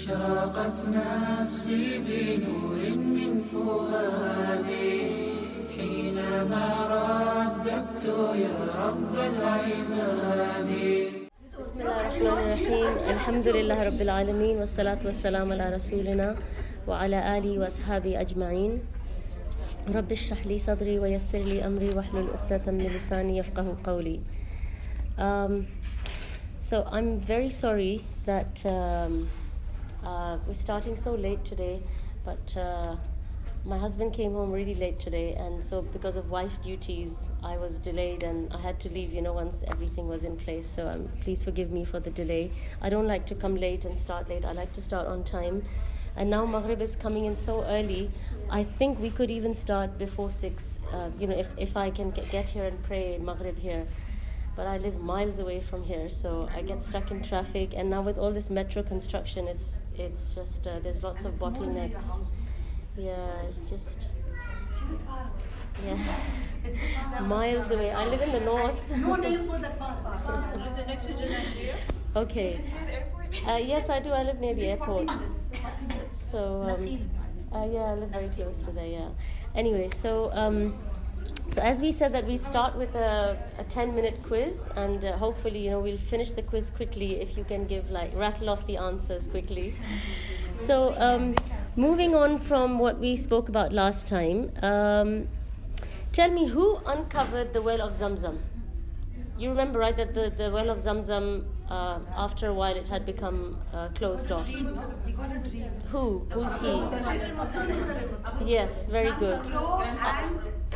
أشرقت نفسي بنور من فؤادي حينما رددت يا رب العباد. بسم الله الرحمن الرحيم. الحمد لله رب العالمين والصلاة والسلام على رسولنا وعلى آله وأصحابه أجمعين. رب اشرح لي صدري ويسر لي أمري واحلل عقدة من لساني يفقهوا قولي. So I'm very sorry that we're starting so late today, but my husband came home really late today, and so because of wife duties I was delayed and I had to leave once everything was in place. So please forgive me for the delay. I don't like to come late and start late. I like to start on time, and now Maghrib is coming in so early. I think we could even start before 6, if I can get here and pray Maghrib here. But I live miles away from here, so I get stuck in traffic. And now with all this metro construction, it's just there's lots of bottlenecks. Yeah, it's just miles away. I live in the north. No name for that far. Is it next to Nigeria? Okay. Is it near the airport? Yes, I do. I live near the airport. 40 minutes. So I live very close to there. Yeah. Anyway, so as we said that we'd start with a 10-minute quiz, and hopefully we'll finish the quiz quickly if you can rattle off the answers quickly. So moving on from what we spoke about last time, tell me who uncovered the well of Zamzam? You remember, right, that the well of Zamzam, after a while it had become closed off. Who's he? Yes, very good.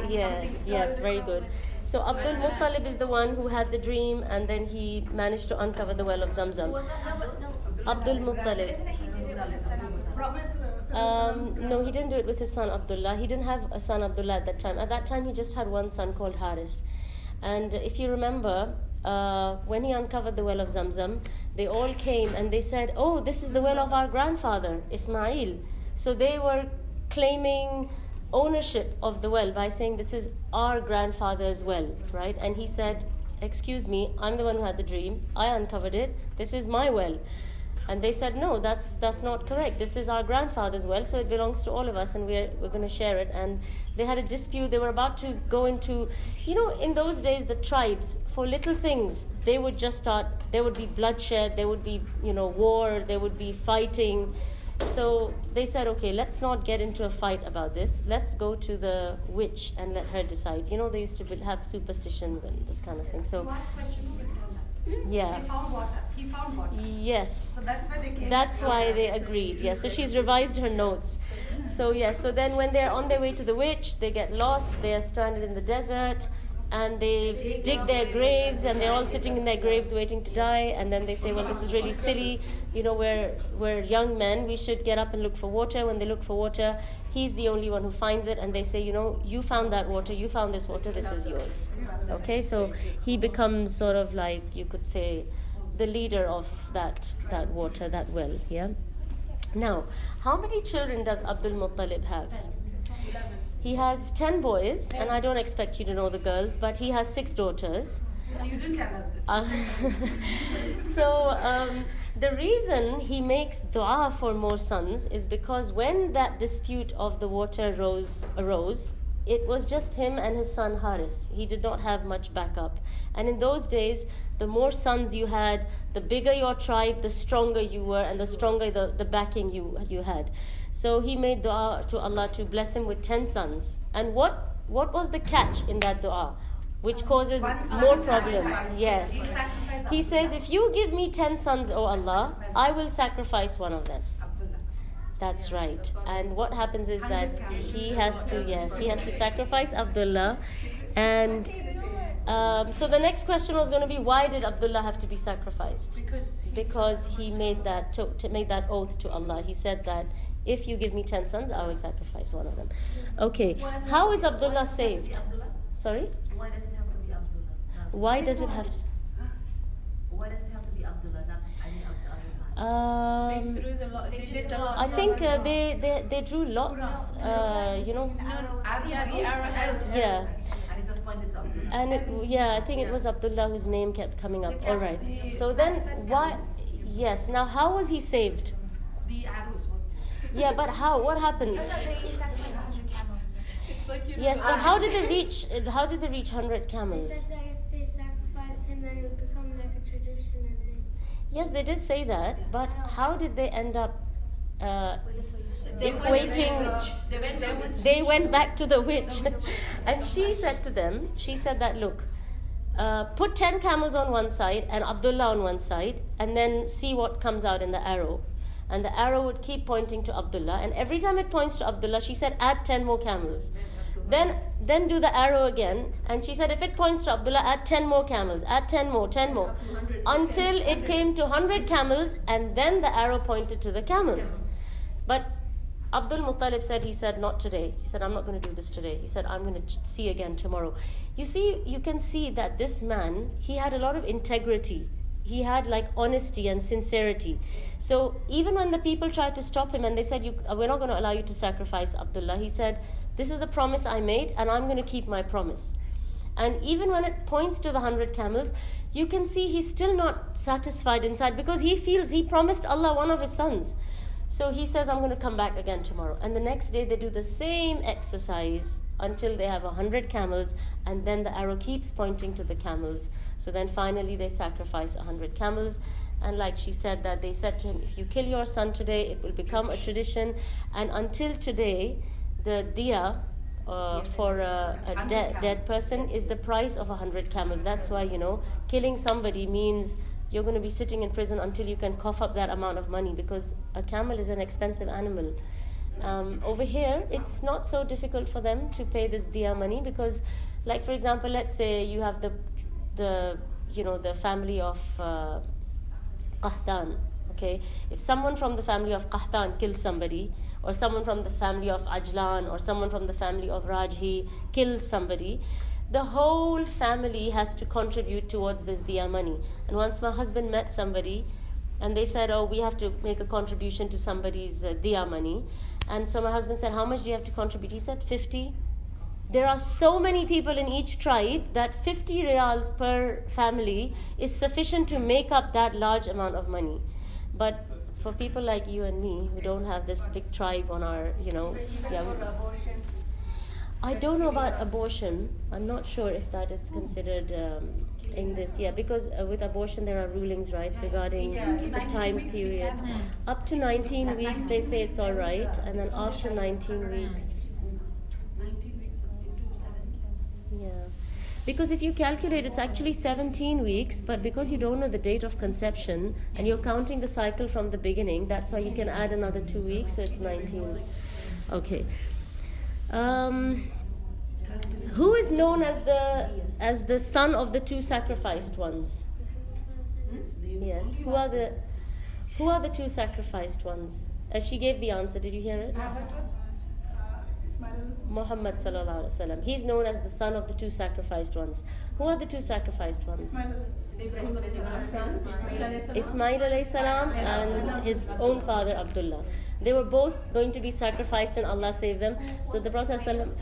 Yes, very good. So Abdul Muttalib is the one who had the dream, and then he managed to uncover the well of Zamzam. Abdul Muttalib. No, he didn't do it with his son Abdullah. He didn't have a son Abdullah at that time. At that time, he just had one son called Haris. And if you remember, when he uncovered the well of Zamzam, they all came and they said, "Oh, this is the well of our grandfather, Ismail." So they were claiming ownership of the well by saying, "This is our grandfather's well," right? And he said, "Excuse me, I'm the one who had the dream. I uncovered it. This is my well." And they said, "No, that's not correct. This is our grandfather's well, so it belongs to all of us, and we're going to share it." And they had a dispute. They were about to go into, in those days, the tribes, for little things, they would just start, there would be bloodshed, there would be, war, there would be fighting. So they said, okay, let's not get into a fight about this. Let's go to the witch and let her decide. They used to have superstitions and this kind of thing. So yeah. He found water. Yes. So that's why they came. That's why they agreed. Yes. So she's revised her notes. So yes. So then when they're on their way to the witch, they get lost. They are stranded in the desert, and they dig their graves, and they're all sitting in their graves waiting to die. And then they say, "Well, this is really silly. We're young men. We should get up and look for water." When they look for water, he's the only one who finds it, and they say, "You found that water. You found this water. This is yours." Okay. So he becomes sort of like, you could say, the leader of that water, that well. Yeah. Now, how many children does Abdul Muttalib have? He has 10 boys, and I don't expect you to know the girls, but he has 6 daughters. You didn't tell us this. The reason he makes dua for more sons is because when that dispute of the water arose, it was just him and his son Haris. He did not have much backup. And in those days, the more sons you had, the bigger your tribe, the stronger you were, and the stronger the backing you had. So he made dua to Allah to bless him with 10 sons. And what was the catch in that dua, which causes more problems? Yes. He says, "If you give me 10 sons, O Allah, I will sacrifice one of them." That's right. And what happens is that he has to sacrifice Abdullah. And so the next question was going to be, why did Abdullah have to be sacrificed? Because he made that oath to Allah. He said that if you give me 10 sons, I will sacrifice one of them. Okay. How is Abdullah saved? Sorry? Why does it have to be Abdullah? Why does it have to? Why does it have to be Abdullah? Not the other side. They threw the lots. They did the lots. I think they drew lots. No, the arrowheads. Yeah. And it was pointed to Abdullah. And I think it was Abdullah whose name kept coming up. All right. So then why? Yes. Now, how was he saved? the arrows. Yeah, but how? What happened? It's like you Yes, but how did they reach? How did they reach 100 They camels? said that if they sacrificed him, then it would become like a tradition, and they. Yes, they did say that, but how did they end up They equating? They went back to the witch, and she said to them, she said that, look, put 10 camels on one side and Abdullah on one side, and then see what comes out in the arrow. And the arrow would keep pointing to Abdullah, and every time it points to Abdullah, she said, add 10 more camels. Then do the arrow again, and she said, if it points to Abdullah, add 10 more camels, add 10 more, 10 more, until it came to 100 camels, and then the arrow pointed to the camels. But Abdul Muttalib said, he said, not today. He said, I'm not going to do this today. He said, I'm going to see again tomorrow. You see, you can see that this man, he had a lot of integrity. He had like honesty and sincerity. So even when the people tried to stop him and they said, we're not going to allow you to sacrifice Abdullah, he said, this is the promise I made, and I'm going to keep my promise. And even when it points to the 100 camels, you can see he's still not satisfied inside, because he feels he promised Allah one of his sons. So he says, I'm going to come back again tomorrow. And the next day they do the same exercise until they have 100 camels, and then the arrow keeps pointing to the camels. So then finally they sacrifice 100 camels. And like she said, that they said to him, if you kill your son today, it will become a tradition. And until today, the diya for a dead person is the price of 100 camels. That's why, killing somebody means you're going to be sitting in prison until you can cough up that amount of money, because a camel is an expensive animal. Over here, it's not so difficult for them to pay this diya money, because, like for example, let's say you have the family of Qahtan. Okay, if someone from the family of Qahtan kills somebody, or someone from the family of Ajlan, or someone from the family of Rajhi kills somebody, the whole family has to contribute towards this diya money. And once my husband met somebody, and they said, we have to make a contribution to somebody's diya money. And so my husband said, how much do you have to contribute? He said, 50. There are so many people in each tribe that 50 riyals per family is sufficient to make up that large amount of money. But for people like you and me, who don't have this big tribe on our, I don't know about abortion. I'm not sure if that is considered in this. Yeah, because with abortion there are rulings, right, regarding the time period. Up to 19 weeks they say it's all right, and then after 19 weeks. 19 weeks has been 2 7. Yeah. Because if you calculate, it's actually 17 weeks, but because you don't know the date of conception and you're counting the cycle from the beginning, that's why you can add another 2 weeks, so it's 19. Okay. Who is known as the son of the two sacrificed ones? Yes. Who are the two sacrificed ones? She gave the answer. Did you hear it? Muhammad sallallahu alaihi wasallam. He's known as the son of the two sacrificed ones. Who are the two sacrificed ones? Ismail alayhi salam and his own father Abdullah. They were both going to be sacrificed and Allah saved them. So the Prophet sallam,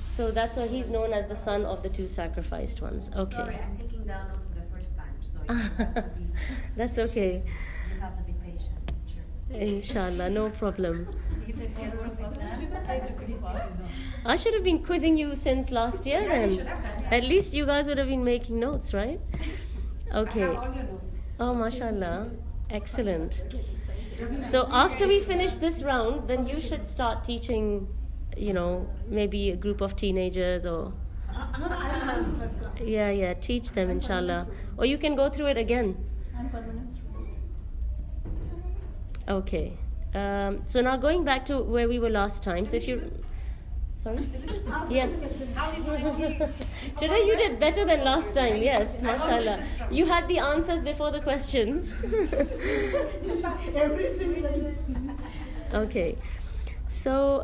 so that's why he's known as the son of the two sacrificed ones. Okay. Sorry, I'm taking down notes for the first time, so you have to be, that's okay. you have to be patient, teacher. Inshallah, no problem. I should have been quizzing you since last year then. At least you guys would have been making notes, right? Okay. Oh, mashallah. Excellent. So after we finish this round, then you should start teaching, maybe a group of teenagers or... Yeah, teach them, inshallah. Or you can go through it again. Okay. So now going back to where we were last time. So if you... Sorry? Yes. Today you did better than last time, yes, mashallah. You had the answers before the questions. Okay. So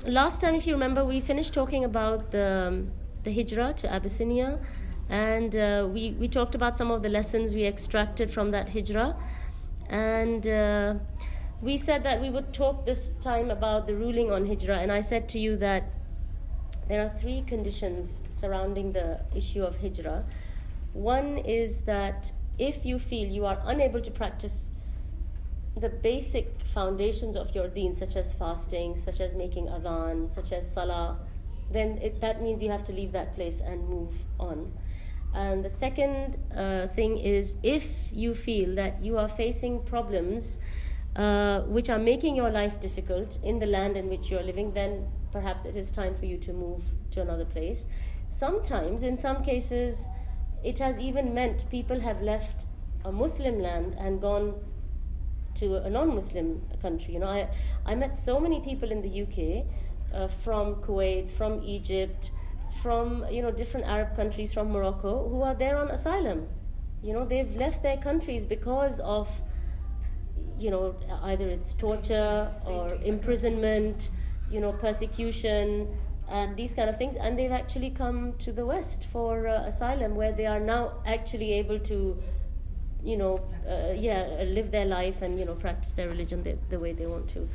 last time, if you remember, we finished talking about the hijrah to Abyssinia, and we talked about some of the lessons we extracted from that hijrah, and we said that we would talk this time about the ruling on hijrah, and I said to you that there are 3 conditions surrounding the issue of hijrah. One is that if you feel you are unable to practice the basic foundations of your deen, such as fasting, such as making adhan, such as salah, then that means you have to leave that place and move on. And the second thing is, if you feel that you are facing problems which are making your life difficult in the land in which you're living, then perhaps it is time for you to move to another place. Sometimes, in some cases, it has even meant people have left a Muslim land and gone to a non-Muslim country. You know, I met so many people in the UK from Kuwait, from Egypt, from, you know, different Arab countries, from Morocco, who are there on asylum. You know, they've left their countries because of, you know, either it's torture or imprisonment, you know, persecution, and these kind of things, and they've actually come to the West for asylum, where they are now actually able to, you know, live their life and, you know, practice their religion the way they want to.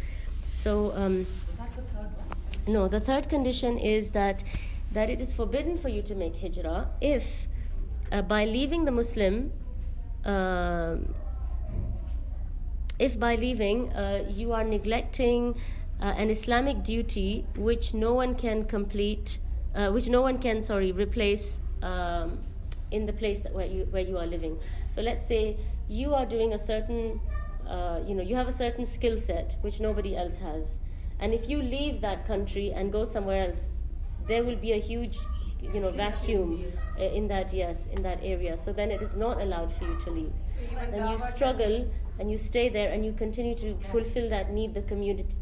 So, Is that the third one? no, the third condition is that it is forbidden for you to make hijrah if, by leaving the Muslim, if by leaving you are neglecting an Islamic duty which no one can complete, replace in the place where you are living. So let's say you are doing a certain, you have a certain skill set which nobody else has, and if you leave that country and go somewhere else, there will be a huge, vacuum in that area. So then it is not allowed for you to leave. Then you struggle and you stay there and you continue to fulfill that need the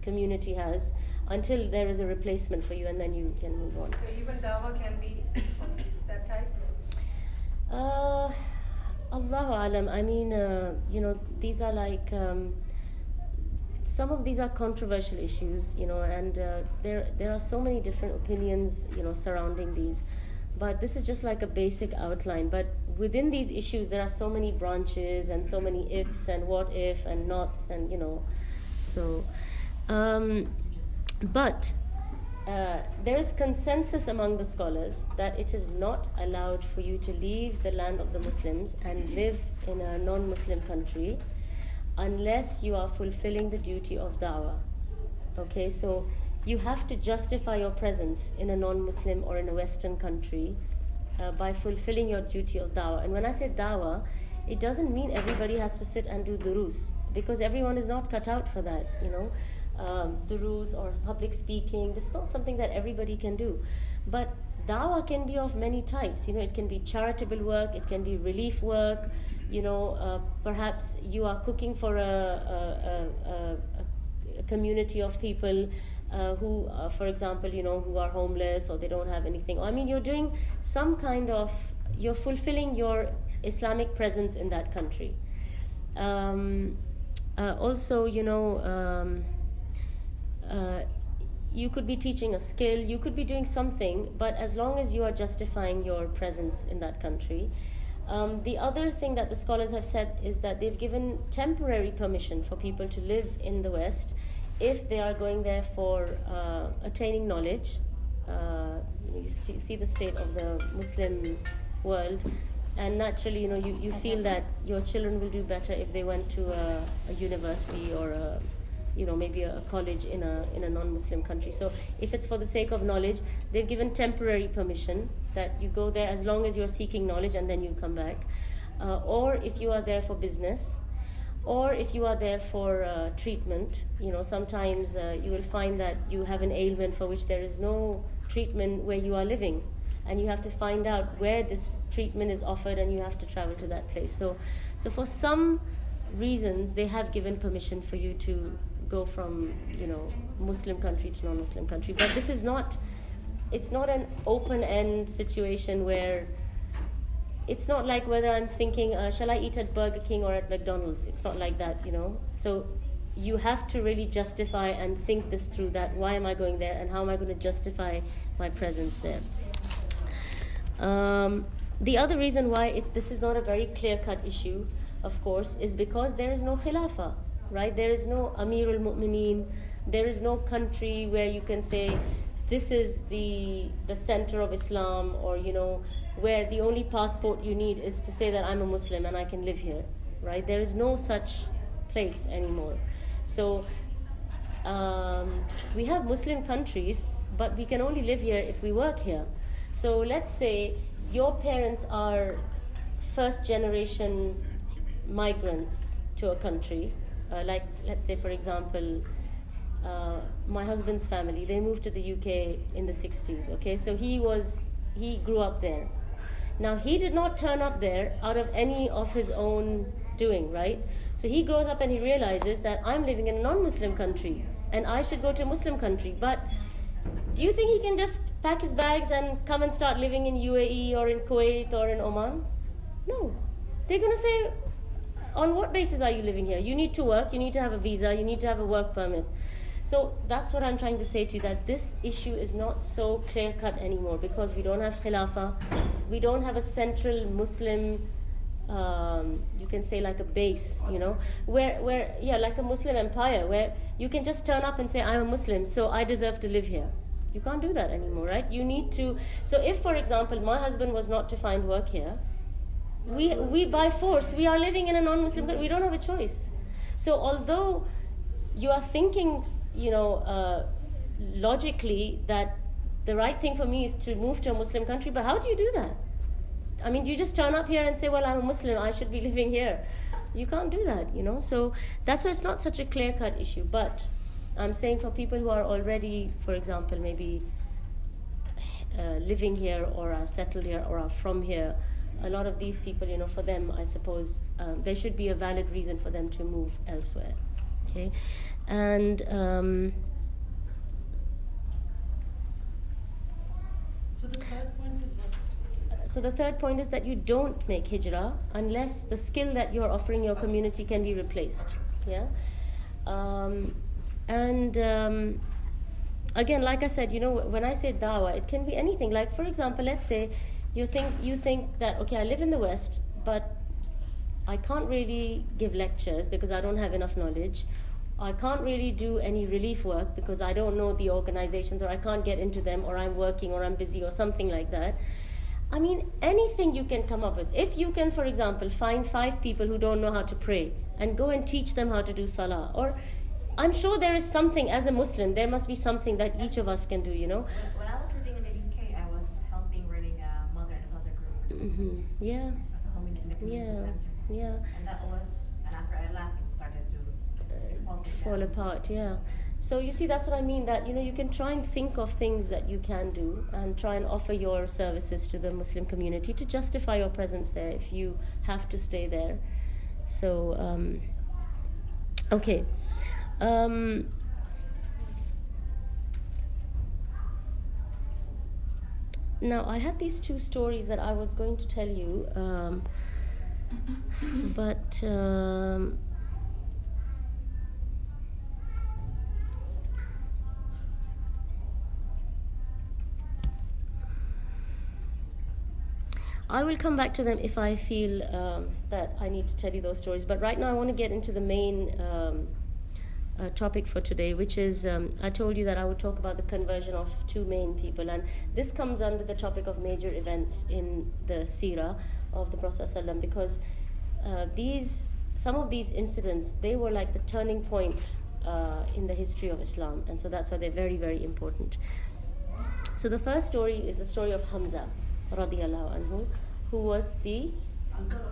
community has until there is a replacement for you, and then you can move on. So even dawah can be of that type? Allahu alam. I mean, these are like some of these are controversial issues, and there are so many different opinions, surrounding these. But this is just like a basic outline. But within these issues, there are so many branches and so many ifs and what if and nots and so. But there is consensus among the scholars that it is not allowed for you to leave the land of the Muslims and live in a non-Muslim country unless you are fulfilling the duty of da'wah. Okay, so you have to justify your presence in a non-Muslim or in a Western country by fulfilling your duty of da'wah. And when I say da'wah, it doesn't mean everybody has to sit and do durus, because everyone is not cut out for that, durus or public speaking. This is not something that everybody can do. But da'wah can be of many types. It can be charitable work, it can be relief work, perhaps you are cooking for a community of people who, for example, who are homeless or they don't have anything. I mean, you're doing some kind of, you're fulfilling your Islamic presence in that country. Also, you could be teaching a skill, you could be doing something, but as long as you are justifying your presence in that country. The other thing that the scholars have said is that they've given temporary permission for people to live in the West if they are going there for attaining knowledge. You see the state of the Muslim world, and naturally, you feel that your children will do better if they went to a university or maybe a college in a non-Muslim country. So if it's for the sake of knowledge, they've given temporary permission that you go there as long as you're seeking knowledge and then you come back. Or if you are there for business, or if you are there for treatment. Sometimes you will find that you have an ailment for which there is no treatment where you are living, and you have to find out where this treatment is offered, and you have to travel to that place. So for some reasons, they have given permission for you to go from Muslim country to non-Muslim country. But this is it's not an open-end situation where it's not like whether I'm thinking, shall I eat at Burger King or at McDonald's? It's not like that, So you have to really justify and think this through, that why am I going there and how am I going to justify my presence there? The other reason why this is not a very clear-cut issue, of course, is because there is no khilafah, right? There is no Amir al-Mu'mineen. There is no country where you can say, this is the center of Islam, or where the only passport you need is to say that I'm a Muslim and I can live here, right? There is no such place anymore. So we have Muslim countries, but we can only live here if we work here. So let's say your parents are first generation migrants to a country, like let's say for example my husband's family, they moved to the UK in the 60s, okay? So he grew up there. Now he did not turn up there out of any of his own doing, right? So he grows up and he realizes that I'm living in a non-Muslim country and I should go to a Muslim country. But do you think he can just pack his bags and come and start living in UAE or in Kuwait or in Oman? No. They're going to say, on what basis are you living here? You need to work, you need to have a visa, you need to have a work permit. So that's what I'm trying to say to you, that this issue is not so clear-cut anymore because we don't have Khilafah, we don't have a central Muslim, you can say like a base, you know, where like a Muslim empire, where you can just turn up and say, I'm a Muslim, so I deserve to live here. You can't do that anymore, right? You need to, so if, for example, my husband was not to find work here, we by force, we are living in a non-Muslim country, we don't have a choice. So although you are thinking, you know, logically that the right thing for me is to move to a Muslim country, but how do you do that? I mean, do you just turn up here and say, well, I'm a Muslim, I should be living here? You can't do that, you know. So that's why it's not such a clear-cut issue. But I'm saying for people who are already, for example, maybe living here or are settled here or are from here, a lot of these people, you know, for them, I suppose, there should be a valid reason for them to move elsewhere. Okay, and so the third point is that you don't make hijrah unless the skill that you're offering your community can be replaced. Yeah, again, like I said, you know, when I say dawah, it can be anything. Like, for example, let's say you think that, okay, I live in the West, but I can't really give lectures because I don't have enough knowledge. I can't really do any relief work because I don't know the organizations, or I can't get into them, or I'm working, or I'm busy, or something like that. I mean, anything you can come up with. If you can, for example, find 5 people who don't know how to pray and go and teach them how to do salah, or I'm sure there is something, as a Muslim, there must be something that each of us can do, you know. When I was living in the UK, I was helping running a mother and daughter group. Yeah. As a home in the community center. Yeah. And after I left, it started to fall apart, yeah. So you see, that's what I mean, that, you know, you can try and think of things that you can do and try and offer your services to the Muslim community to justify your presence there if you have to stay there. So, okay. Now, I had these 2 stories that I was going to tell you, but I will come back to them if I feel that I need to tell you those stories. But right now I want to get into the main topic for today, which is, I told you that I would talk about the conversion of 2 main people. And this comes under the topic of major events in the Seerah of the Prophet ﷺ, because some of these incidents, they were like the turning point in the history of Islam. And so that's why they're very, very important. So the first story is the story of Hamza radiallahu anhu, who was the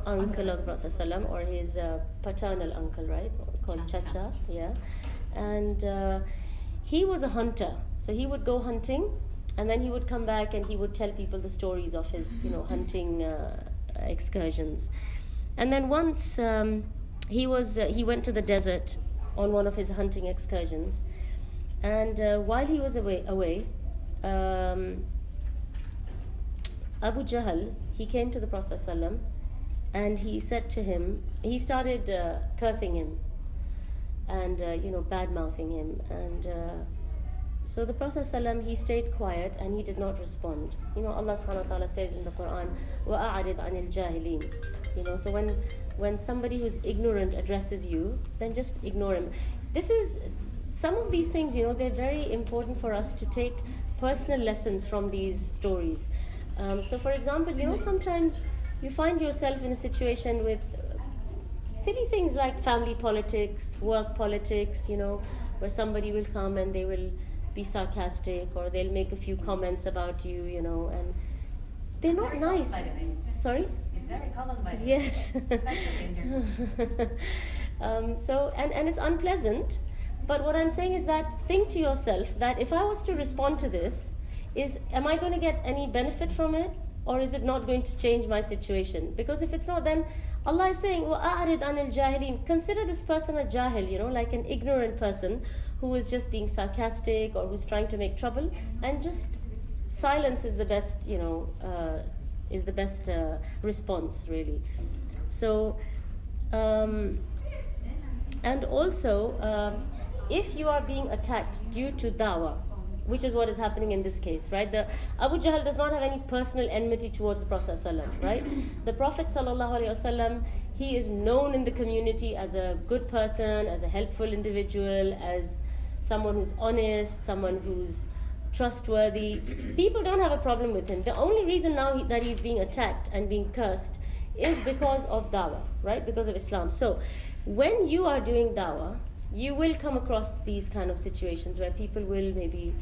uncle of the Prophet ﷺ, or his paternal uncle, right, called Chacha, yeah. And he was a hunter, so he would go hunting, and then he would come back and he would tell people the stories of his, you know, hunting excursions. And then once he went to the desert on one of his hunting excursions, and while he was away, Abu Jahl, he came to the Prophet ﷺ, and he said to him, he started cursing him and bad-mouthing him, and so the Prophet ﷺ, he stayed quiet and he did not respond. You know, Allah subhanahu wa ta'ala says in the Quran, وَأَعْرِضْ عَنِ الْجَاهِلِينَ. You know, so when somebody who's ignorant addresses you, then just ignore him. Some of these things, you know, they're very important for us to take personal lessons from these stories. So for example, you know, sometimes you find yourself in a situation with silly things like family politics, work politics, where somebody will come and they will be sarcastic, or they'll make a few comments about you, and they're not nice. Sorry? It's very common by the way. Yes. Especially in your So it's unpleasant, but what I'm saying is that think to yourself that if I was to respond to this, am I going to get any benefit from it, or is it not going to change my situation? Because if it's not, then Allah is saying, وَأَعْرِضْ عَنِ الْجَاهِلِينَ, consider this person a jahil, like an ignorant person who is just being sarcastic or who's trying to make trouble, and just silence is the best, response, really. So, and also, if you are being attacked due to dawah, which is what is happening in this case, right? Abu Jahl does not have any personal enmity towards the Prophet ﷺ, right? The Prophet ﷺ, he is known in the community as a good person, as a helpful individual, as someone who's honest, someone who's trustworthy. People don't have a problem with him. The only reason now that he's being attacked and being cursed is because of dawah, right? Because of Islam. So when you are doing dawah, you will come across these kind of situations where people will maybe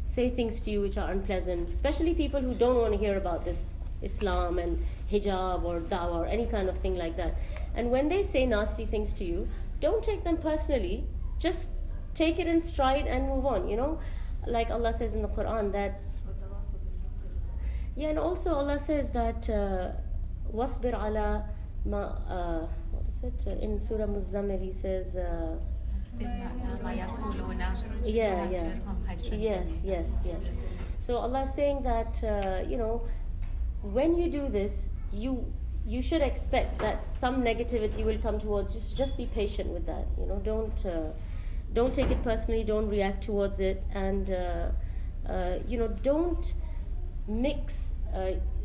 say things to you which are unpleasant, especially people who don't want to hear about this Islam and hijab or dawah or any kind of thing like that. And when they say nasty things to you, don't take them personally, just take it in stride and move on, like Allah says in the Quran that, and also Allah says that wasbir ala ma what is it in Surah Muzammil, he says yes. So Allah is saying that when you do this, you should expect that some negativity will come towards you. Just be patient with that. Don't take it personally. Don't react towards it, and don't mix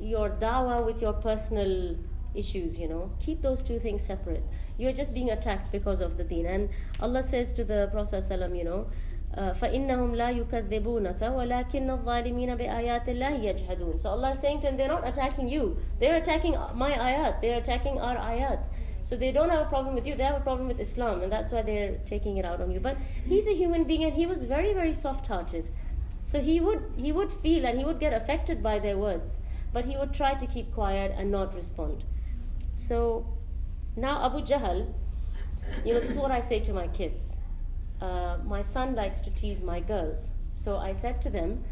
your dawah with your personal issues. Keep those two things separate. You're just being attacked because of the deen. And Allah says to the Prophet ﷺ, فَإِنَّهُمْ لَا يُكَذِّبُونَكَ وَلَكِنَّ الظَّالِمِينَ بِآيَاتِ اللَّهِ يَجْحَدُونَ. So Allah is saying to them, they're not attacking you. They're attacking my ayat. They're attacking our ayat. So they don't have a problem with you. They have a problem with Islam, and that's why they're taking it out on you. But he's a human being, and he was very, very soft-hearted. So he would feel and he would get affected by their words, but he would try to keep quiet and not respond. So now Abu Jahl, this is what I say to my kids. My son likes to tease my girls. So I said to them,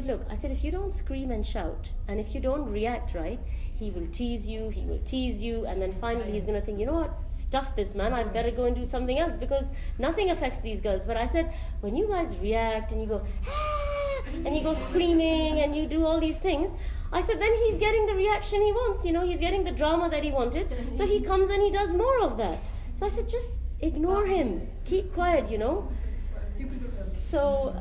look, if you don't scream and shout, and if you don't react right, he will tease you, and then finally he's going to think, stuff this, man, I better go and do something else, because nothing affects these girls. But I said, when you guys react and you go, ah, and you go screaming and you do all these things, I said, then he's getting the reaction he wants, he's getting the drama that he wanted, so he comes and he does more of that. So I said, just ignore him, keep quiet, So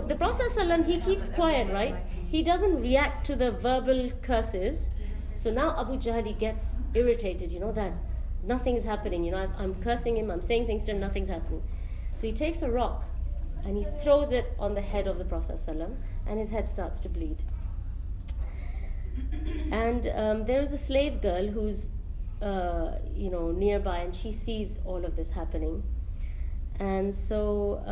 the Prophet ﷺ, he keeps quiet, right? He doesn't react to the verbal curses. So now Abu Jahl gets irritated, that nothing's happening, I'm cursing him, I'm saying things to him, nothing's happening. So he takes a rock and he throws it on the head of the Prophet ﷺ, and his head starts to bleed. And there is a slave girl who's nearby, and she sees all of this happening. And so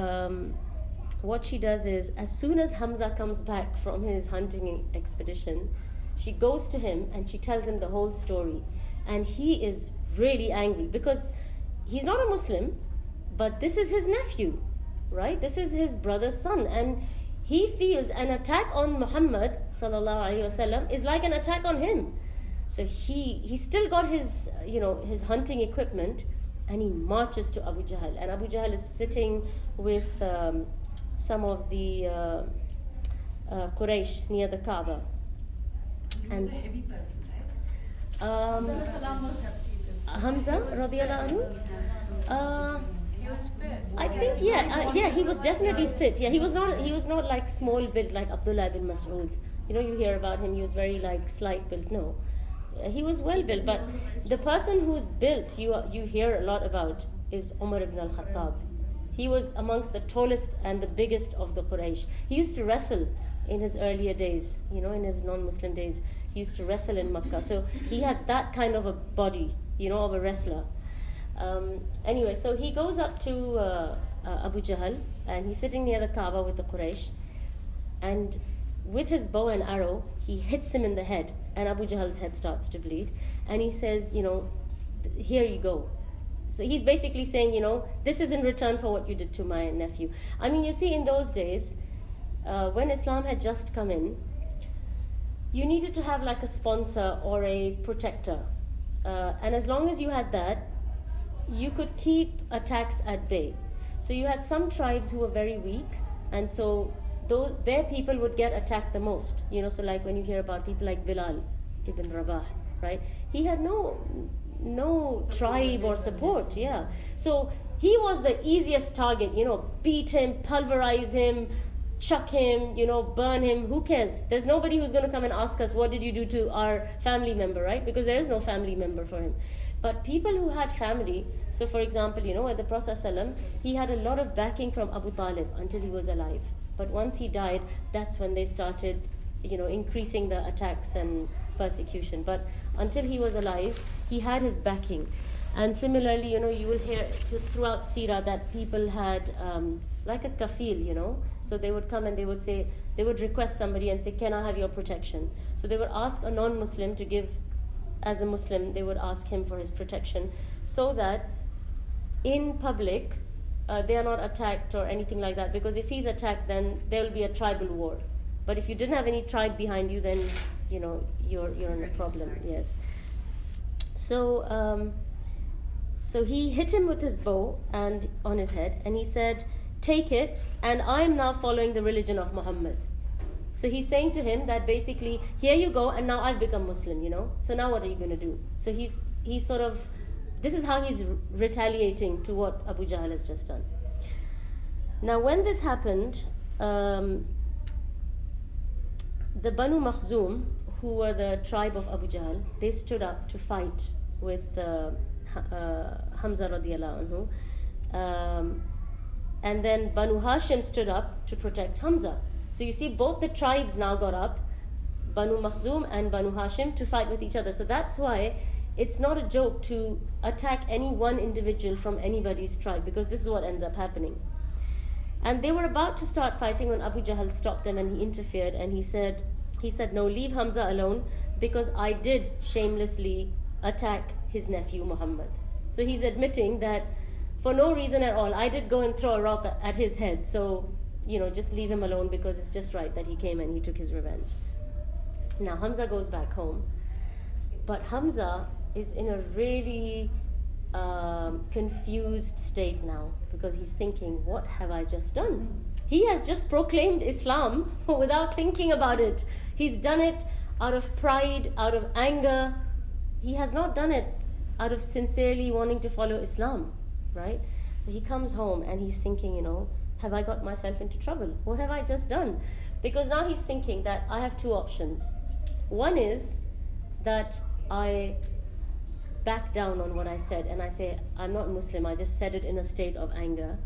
what she does is, as soon as Hamza comes back from his hunting expedition, she goes to him and she tells him the whole story. And he is really angry because he's not a Muslim, but this is his nephew, right? This is his brother's son, and he feels an attack on Muhammad sallallahu alaihi wasallam is like an attack on him. So he still got his his hunting equipment, and he marches to Abu Jahl. And Abu Jahl is sitting with some of the Quraysh near the Kaaba. And Hamza radiallahu anhu. He was fit. I think he was definitely fit. Yeah, he was not like small built like Abdullah bin Mas'ud. You hear about him, he was very like slight built. No, he was well built. But the person who's built, you hear a lot about, is Umar ibn al-Khattab. He was amongst the tallest and the biggest of the Quraysh. He used to wrestle in his earlier days, in his non-Muslim days. He used to wrestle in Makkah. So he had that kind of a body, of a wrestler. Anyway, so he goes up to Abu Jahl, and he's sitting near the Kaaba with the Quraysh, and with his bow and arrow, he hits him in the head, and Abu Jahl's head starts to bleed, and he says, here you go. So he's basically saying, this is in return for what you did to my nephew. I mean, you see, in those days, when Islam had just come in, you needed to have like a sponsor or a protector. And as long as you had that, you could keep attacks at bay. So you had some tribes who were very weak, and so their people would get attacked the most. So like when you hear about people like Bilal ibn Rabah, right? He had no tribe or support, yeah. So he was the easiest target, beat him, pulverize him, chuck him, burn him, who cares? There's nobody who's going to come and ask us, what did you do to our family member, right? Because there is no family member for him. But people who had family, so for example, with the Prophet ﷺ, he had a lot of backing from Abu Talib until he was alive. But once he died, that's when they started, increasing the attacks and persecution. But until he was alive, he had his backing. And similarly, you will hear throughout Seerah that people had like a kafil, so they would come and they would request somebody and say, can I have your protection? So they would ask a non-Muslim to give, as a Muslim, they would ask him for his protection, so that in public they are not attacked or anything like that, because if he's attacked, then there will be a tribal war. But if you didn't have any tribe behind you, then you're in a problem. Yes. So he hit him with his bow and on his head, and he said, take it, and I'm now following the religion of Muhammad. So he's saying to him that basically, here you go, and now I've become Muslim, so now what are you going to do? So he's sort of, this is how he's retaliating to what Abu Jahl has just done. Now when this happened, the Banu Makhzum, who were the tribe of Abu Jahl, they stood up to fight with Hamza radiallahu anhu. And then Banu Hashim stood up to protect Hamza. So you see, both the tribes now got up, Banu Makhzum and Banu Hashim, to fight with each other. So that's why it's not a joke to attack any one individual from anybody's tribe, because this is what ends up happening. And they were about to start fighting when Abu Jahl stopped them, and he interfered, and he said, no, leave Hamza alone, because I did shamelessly attack his nephew Muhammad. So he's admitting that for no reason at all, I did go and throw a rock at his head, so just leave him alone, because it's just right that he came and he took his revenge. Now Hamza goes back home, but Hamza is in a really confused state now, because he's thinking, what have I just done? He has just proclaimed Islam without thinking about it. He's done it out of pride, out of anger. He has not done it out of sincerely wanting to follow Islam, right? So he comes home and he's thinking, have I got myself into trouble? What have I just done? Because now he's thinking that I have two options. One is that I back down on what I said and I say, I'm not Muslim, I just said it in a state of anger.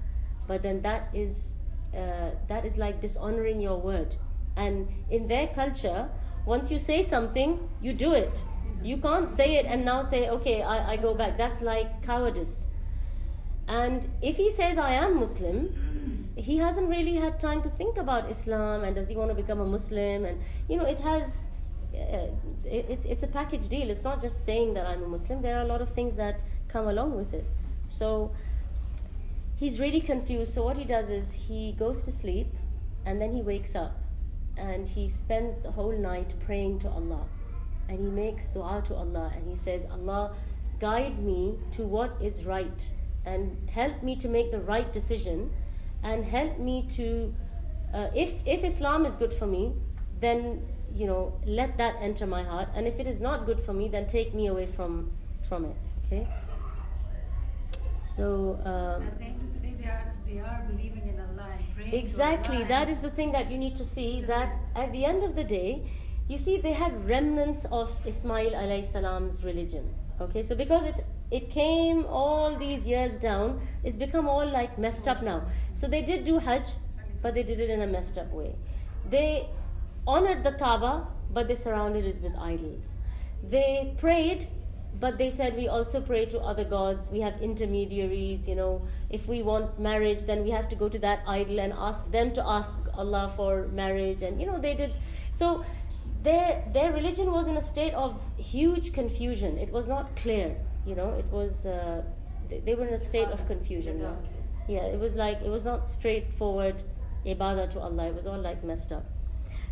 But then that is like dishonoring your word. And in their culture, once you say something, you do it. You can't say it and now say, okay, I go back. That's like cowardice. And if he says, I am Muslim, he hasn't really had time to think about Islam and does he want to become a Muslim. And, it's a package deal. It's not just saying that I'm a Muslim. There are a lot of things that come along with it. So he's really confused. So what he does is he goes to sleep and then he wakes up and he spends the whole night praying to Allah. And he makes dua to Allah and he says, Allah, guide me to what is right and help me to make the right decision and help me to, if Islam is good for me, then, let that enter my heart. And if it is not good for me, then take me away from it, okay? So, at the end of the day, they are believing in Allah and praying exactly, to Allah. that is the thing that you need to see, that at the end of the day, you see, they had remnants of Ismail alayhi salam's religion. Okay, so because it came all these years down, it's become all like messed up now. So they did do Hajj, but they did it in a messed up way. They honored the Kaaba, but they surrounded it with idols. They prayed, but they said we also pray to other gods. We have intermediaries, if we want marriage, then we have to go to that idol and ask them to ask Allah for marriage. And they did. So their religion was in a state of huge confusion. It was not clear. It was they were in a state of confusion. Yeah, it was not straightforward ibadah to Allah. It was all like messed up.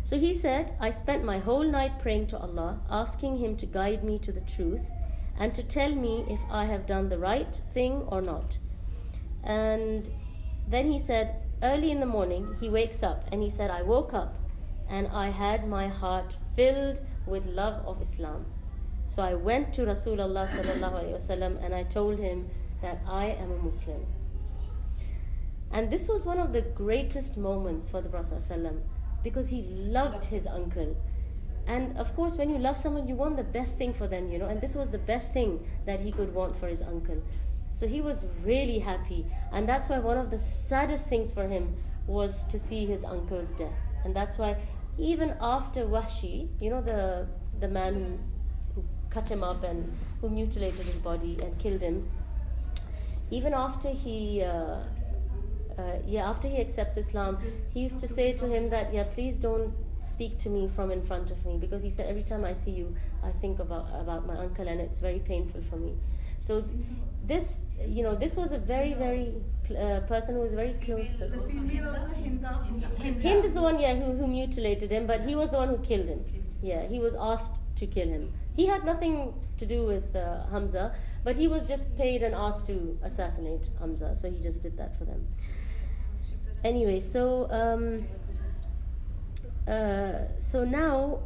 So he said, I spent my whole night praying to Allah, asking Him to guide me to the truth and to tell me if I have done the right thing or not. And then he said, early in the morning, he wakes up and he said, I woke up and I had my heart filled with love of Islam. So I went to Rasulullah sallallahu alaihi wasallam and I told him that I am a Muslim. And this was one of the greatest moments for the Prophet sallallahu because he loved his uncle. And of course, when you love someone, you want the best thing for them, and this was the best thing that he could want for his uncle. So he was really happy, and that's why one of the saddest things for him was to see his uncle's death. And that's why even after Wahshi, the man who cut him up and who mutilated his body and killed him, even after he accepts Islam, he used to say to him that, please don't speak to me from in front of me, because he said, every time I see you, I think about my uncle, and it's very painful for me. So this was a very, very person who was very close person. Hind is the one, who mutilated him, but he was the one who killed him. Yeah, he was asked to kill him. He had nothing to do with Hamza, but he was just paid and asked to assassinate Hamza, so he just did that for them. Anyway, so now,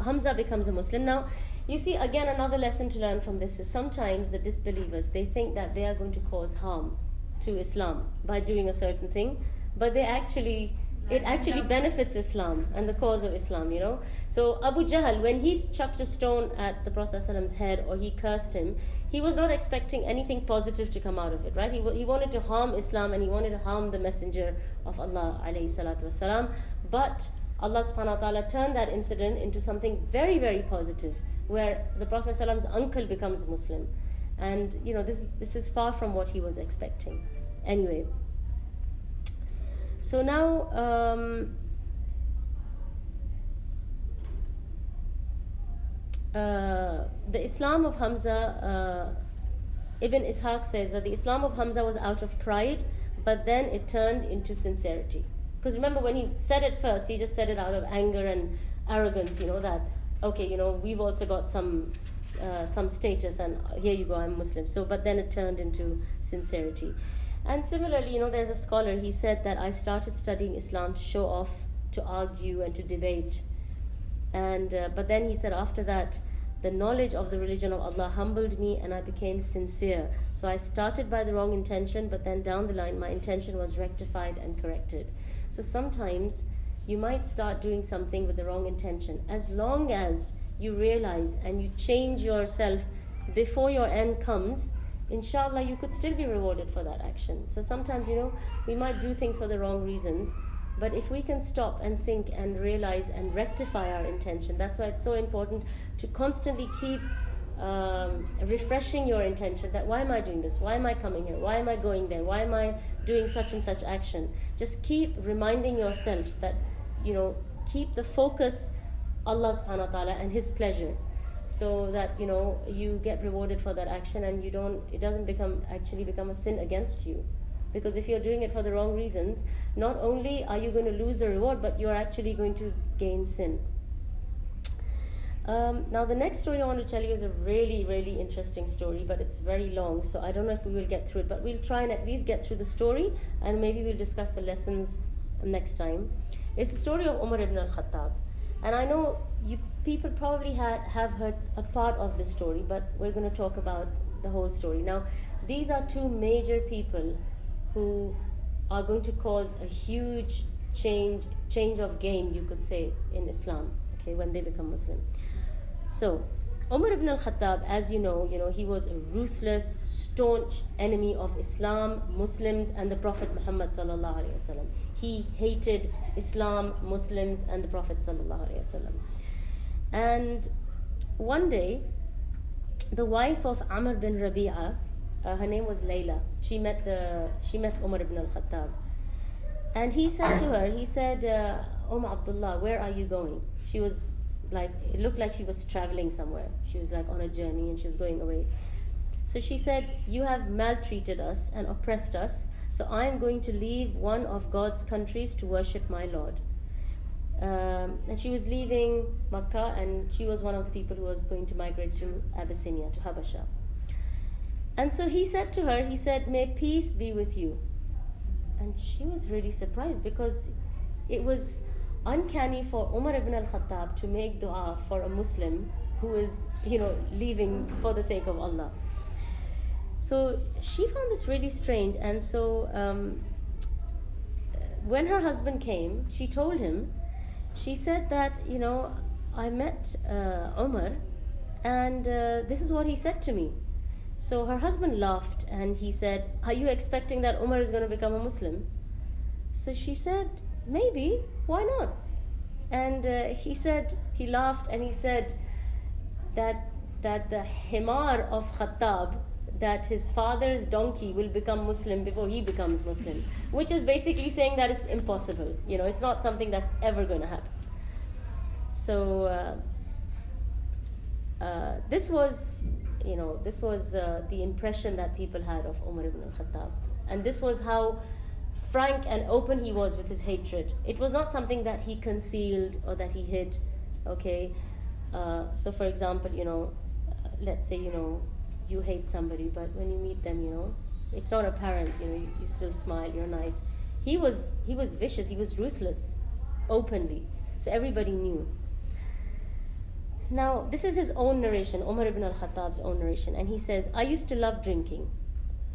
Hamza becomes a Muslim. Now, you see, again, another lesson to learn from this is sometimes the disbelievers, they think that they are going to cause harm to Islam by doing a certain thing, but it actually benefits Islam and the cause of Islam, So Abu Jahl, when he chucked a stone at the Prophet ﷺ's head or he cursed him, he was not expecting anything positive to come out of it, right? He wanted to harm Islam and he wanted to harm the Messenger of Allah alayhi salatu wasalam. But Allah subhanahu wa ta'ala turned that incident into something very, very positive, where the Prophet ﷺ's uncle becomes Muslim. And this is far from what he was expecting. Anyway, so now the Islam of Hamza, Ibn Ishaq says that the Islam of Hamza was out of pride, but then it turned into sincerity. Because remember, when he said it first, he just said it out of anger and arrogance, that, okay, we've also got some status, and here you go, I'm Muslim. So, but then it turned into sincerity. And similarly, there's a scholar, he said that I started studying Islam to show off, to argue, and to debate. And but then he said after that, the knowledge of the religion of Allah humbled me and I became sincere. So I started by the wrong intention, but then down the line my intention was rectified and corrected. So sometimes you might start doing something with the wrong intention. As long as you realize and you change yourself before your end comes, inshallah you could still be rewarded for that action. So sometimes, we might do things for the wrong reasons, but if we can stop and think and realize and rectify our intention, that's why it's so important to constantly keep refreshing your intention, that why am I doing this? Why am I coming here? Why am I going there? Why am I doing such and such action? Just keep reminding yourself that, keep the focus Allah subhanahu wa ta'ala and His pleasure, so that, you get rewarded for that action and it doesn't become a sin against you. Because if you're doing it for the wrong reasons, not only are you going to lose the reward, but you're actually going to gain sin. Now the next story I want to tell you is a really, really interesting story, but it's very long, so I don't know if we will get through it, but we'll try and at least get through the story, and maybe we'll discuss the lessons next time. It's the story of Umar ibn al-Khattab. And I know people probably have heard a part of this story, but we're going to talk about the whole story. Now, these are two major people who are going to cause a huge change of game, you could say, in Islam, okay, when they become Muslim. So, Umar ibn al-Khattab, as you know, he was a ruthless, staunch enemy of Islam, Muslims, and the Prophet Muhammad sallallahu alaihi wasallam. He hated Islam, Muslims, and the Prophet sallallahu alaihi wasallam. And one day, the wife of Amr bin Rabi'a, her name was Layla. She met Umar ibn al-Khattab, and he said to her, he said, Abdullah, where are you going? She was like, it looked like she was traveling somewhere. She was like on a journey and she was going away. So she said, you have maltreated us and oppressed us, so I am going to leave one of God's countries to worship my Lord. And she was leaving Makkah, and she was one of the people who was going to migrate to Abyssinia, to Habasha. And so he said to her, he said, may peace be with you. And she was really surprised, because it was uncanny for Umar ibn al-Khattab to make dua for a Muslim who is, leaving for the sake of Allah. So she found this really strange. And so when her husband came, she told him, she said that, I met Umar, and this is what he said to me. So her husband laughed, and he said, are you expecting that Umar is going to become a Muslim? So she said, maybe, why not? And he laughed, and he said that the himar of Khattab, that his father's donkey will become Muslim before he becomes Muslim, which is basically saying that it's impossible. It's not something that's ever going to happen. So this was the impression that people had of Umar ibn al-Khattab, and this was how frank and open he was with his hatred. It was not something that he concealed or that he hid. Okay, so for example, let's say you hate somebody, but when you meet them, it's not apparent. You still smile, you're nice. He was vicious, he was ruthless, openly, so everybody knew. Now, this is his own narration, Umar ibn al-Khattab's own narration, and he says, I used to love drinking,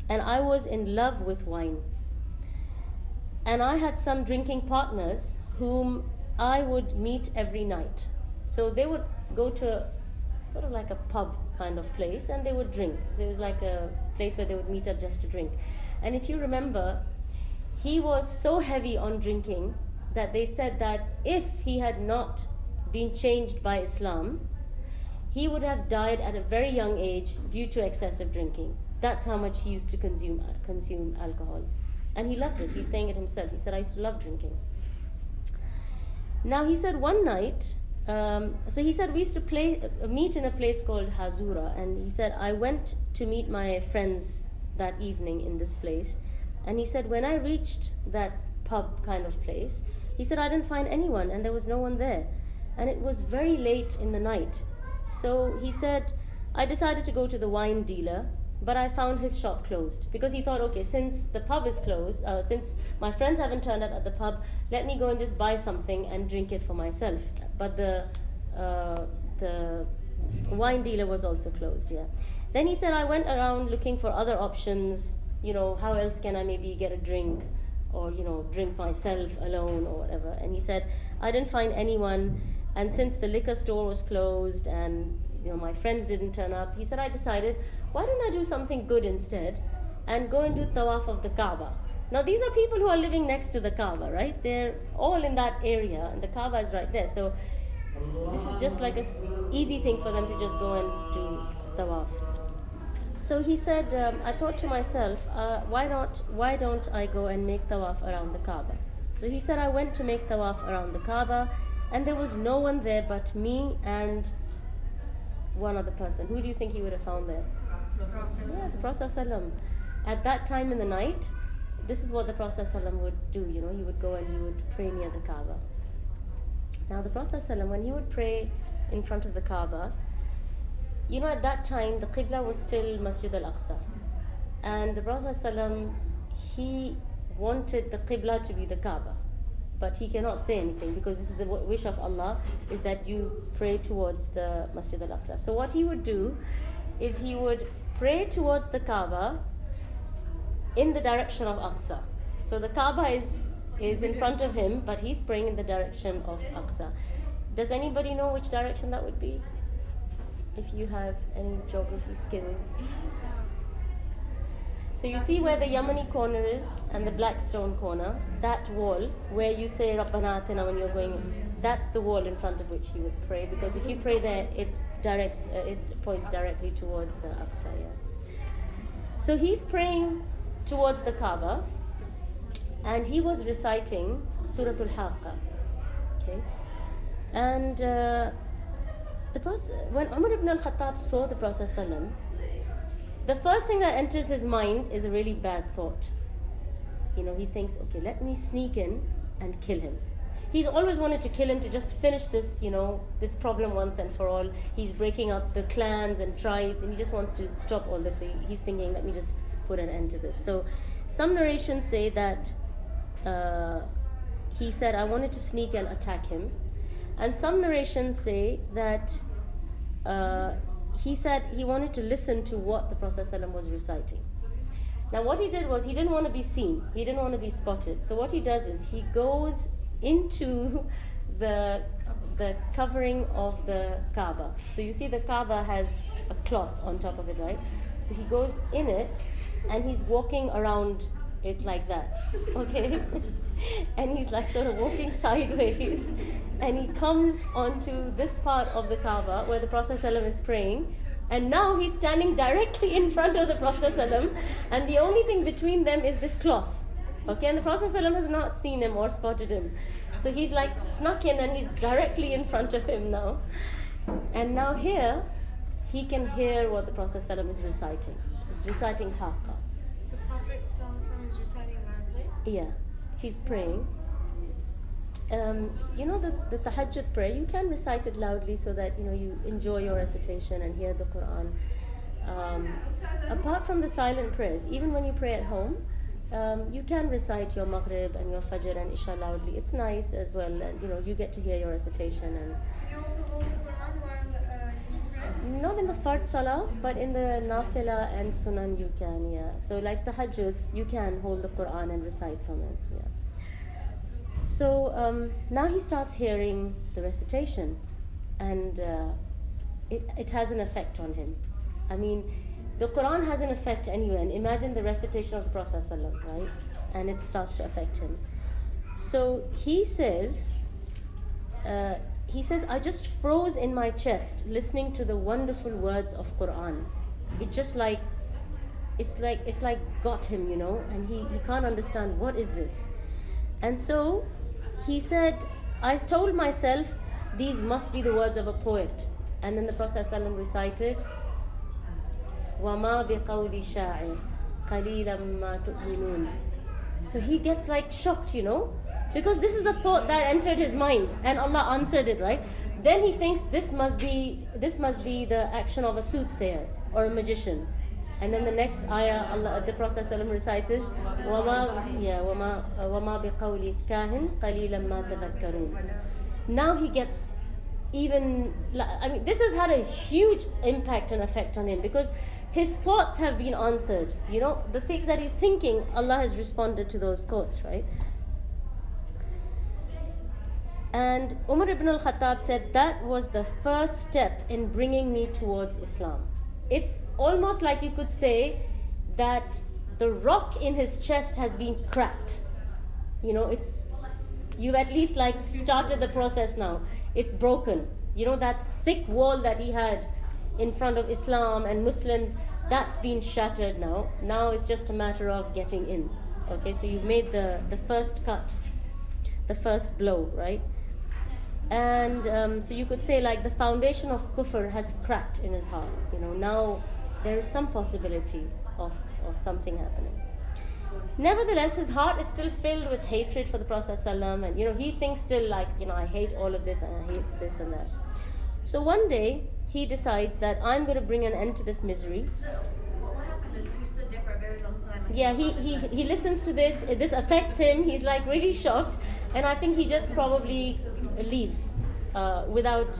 and I was in love with wine. And I had some drinking partners whom I would meet every night. So they would go to sort of like a pub kind of place, and they would drink. So it was like a place where they would meet up just to drink. And if you remember, he was so heavy on drinking that they said that if he had not been changed by Islam, he would have died at a very young age due to excessive drinking. That's how much he used to consume alcohol. And he loved it. He's saying it himself. He said, I used to love drinking. Now he said one night, so he said we used to meet in a place called Hazura, and he said I went to meet my friends that evening in this place, and he said when I reached that pub kind of place, he said I didn't find anyone, and there was no one there, and it was very late in the night. So he said I decided to go to the wine dealer, but I found his shop closed, because he thought, okay, since the pub is closed, since my friends haven't turned up at the pub, let me go and just buy something and drink it for myself. But the wine dealer was also closed. Yeah. Then he said I went around looking for other options. How else can I maybe get a drink, or drink myself alone or whatever. And he said I didn't find anyone, and since the liquor store was closed and my friends didn't turn up, he said I decided, why don't I do something good instead and go and do tawaf of the Kaaba. Now these are people who are living next to the Kaaba, right? They're all in that area, and the Kaaba is right there. So this is just like an easy thing for them to just go and do tawaf. So he said, I thought to myself, why don't I go and make tawaf around the Kaaba? So he said I went to make tawaf around the Kaaba, and there was no one there but me and one other person. Who do you think he would have found there? Yes, the Prophet ﷺ. At that time in the night, this is what the Prophet ﷺ would do. He would go and he would pray near the Kaaba. Now the Prophet ﷺ, when he would pray in front of the Kaaba, at that time the Qibla was still Masjid al-Aqsa, and the Prophet ﷺ, he wanted the Qibla to be the Kaaba, but he cannot say anything, because this is the wish of Allah, is that you pray towards the Masjid al-Aqsa. So what he would do is he would pray towards the Kaaba in the direction of Aqsa. So the Kaaba is in front of him, but he's praying in the direction of Aqsa. Does anybody know which direction that would be? if you have any geography skills. So you see where the Yamani corner is and the black stone corner, that wall where you say Rabbana Atina when you're going in, that's the wall in front of which he would pray, because if you pray there, it points directly towards Aqsa. Yeah. So he's praying towards the Kaaba, and he was reciting Suratul Haqqa. Okay, and when Umar ibn al-Khattab saw the Prophet ﷺ, the first thing that enters his mind is a really bad thought. He thinks, okay, let me sneak in and kill him. He's always wanted to kill him to just finish this, this problem once and for all. He's breaking up the clans and tribes, and he just wants to stop all this. So he's thinking, let me just put an end to this. So some narrations say that he said, I wanted to sneak and attack him. And some narrations say that he said he wanted to listen to what the Prophet ﷺ was reciting. Now what he did was, he didn't want to be seen, he didn't want to be spotted. So what he does is, he goes into the covering of the Kaaba. So you see the Kaaba has a cloth on top of it, right? So he goes in it and he's walking around it like that, okay? And he's like sort of walking sideways, and he comes onto this part of the Kaaba where the Prophet ﷺ is praying, and now he's standing directly in front of the Prophet ﷺ, and the only thing between them is this cloth, okay? And the Prophet ﷺ has not seen him or spotted him, so he's like snuck in and he's directly in front of him now. And now here he can hear what the Prophet ﷺ is reciting. He's reciting Haqqa. The Prophet is reciting loudly? Yeah, he's praying. The tahajjud prayer, you can recite it loudly so that you enjoy your recitation and hear the Quran. Apart from the silent prayers, even when you pray at home, you can recite your Maghrib and your Fajr and Isha loudly. It's nice as well, and you get to hear your recitation. And You also hold the Quran while you pray? not in the Fard Salah, but in the Nafila and Sunan you can, yeah. So like the Tahajjud, you can hold the Quran and recite from it, yeah. So now he starts hearing the recitation, and it has an effect on him. I mean, the Quran has an effect anyway, and imagine the recitation of the Prophet ﷺ, right? And it starts to affect him. So he says, I just froze in my chest listening to the wonderful words of Quran. It just it's like got him, and he can't understand what is this. And so he said, I told myself, these must be the words of a poet. And then the Prophet ﷺ recited, وَمَا بِقَوْلِ شَاعِرٍ قَلِيلًا مَا تُؤْمِنُونَ. So he gets shocked, because this is the thought that entered his mind, and Allah answered it, right? Then he thinks this must be the action of a soothsayer or a magician. And then the next ayah, the Prophet ﷺ recites is, وَمَا بِقَوْلِ كَاهِنْ قَلِيلًا مَا تَذَكَّرُونَ. Now he gets this has had a huge impact and effect on him, because his thoughts have been answered. The things that he's thinking, Allah has responded to those thoughts, right? And Umar ibn al-Khattab said, that was the first step in bringing me towards Islam. It's almost like you could say that the rock in his chest has been cracked. You've at least started the process now. It's broken. That thick wall that he had in front of Islam and Muslims, that's been shattered now. Now it's just a matter of getting in. Okay, so you've made the first cut, the first blow, right? And so you could say the foundation of kufr has cracked in his heart. Now there is some possibility of something happening. Nevertheless, his heart is still filled with hatred for the Prophet ﷺ, and he thinks still I hate all of this and I hate this and that. So one day he decides that I'm going to bring an end to this misery. So what happened is he stood there for a very long time. Yeah, he listens to this. This affects him. He's really shocked, and I think he just probably leaves without